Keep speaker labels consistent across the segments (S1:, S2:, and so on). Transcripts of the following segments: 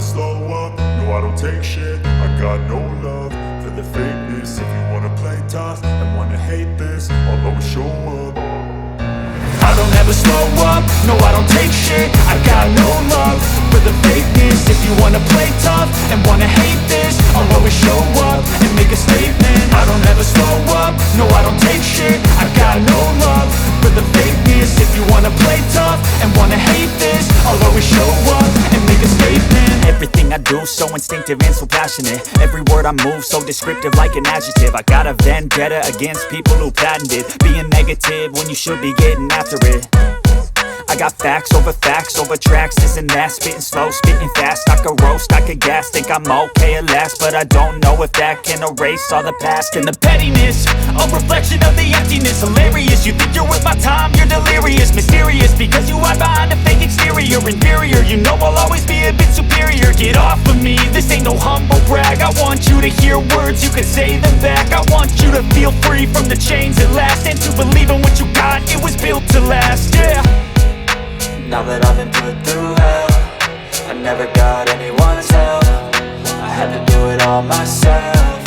S1: slow up, no I don't take shit. I got no love for the fakeness. If you wanna play tough and wanna hate this, I'll always show up. I don't ever slow up, no I don't take shit. I got no love for the fakeness. If you wanna play tough and wanna hate this, I'll always show up and make a statement. I don't ever slow up, no I don't take shit. I got no love for the fakeness. If you wanna play tough and wanna hate this, I'll always show up and make a statement.
S2: Everything I do so instinctive and so passionate. Every word I move so descriptive like an adjective. I got a vendetta against people who patented being negative when you should be getting after it. I got facts over tracks, this and that. Spitting slow, spitting fast, I could roast, I could gas. Think I'm okay at last, but I don't know if that can erase all the past. And the pettiness, a reflection of the emptiness. Hilarious, you think you're worth my time, you're delirious. Mysterious, because you hide behind a fake exterior. Inferior, you know I'll always be a bit superior. Get off of me, this ain't no humble brag. I want you to hear words, you can say them back. I want you to feel free from the chains at last, and to believe in what you got, it was built to last, yeah.
S3: Now that I've been put through hell, I never got anyone's help. I had to do it all myself.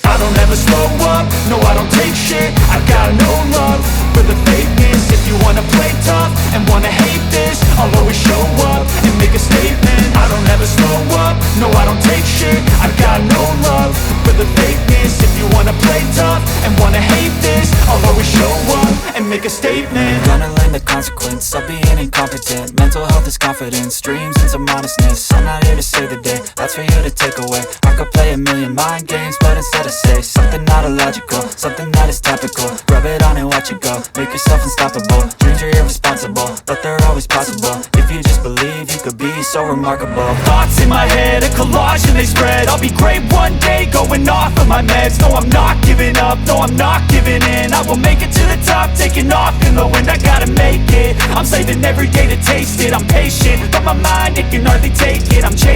S1: I don't ever slow up, no I don't take shit. I got no love for the fakeness. If you wanna play tough and wanna hate this, I'll always show up and make a statement. I don't ever slow up, no I don't take shit. I got no love for the fakeness. If you wanna play tough and wanna hate this, I'll always show up and make a statement.
S3: Gonna learn the consequence of being incompetent. Mental health is confidence, dreams and some honestness. I'm not here to save the day, that's for you to take away. I could play a million mind games, but instead I say something not illogical, something that is topical. Rub it on and watch it go, make yourself unstoppable. Dreams are irresponsible, but they're always possible. If you just believe, you could be so remarkable.
S2: Thoughts in my head, a collage and they spread. I'll be great one day, going off of my meds. No, I'm not giving up, no, I'm not giving in. I will make it to the top, taking off in the wind. I gotta make it, I'm saving every day to taste it. I'm patient, but my mind, it can hardly take it. I'm chasing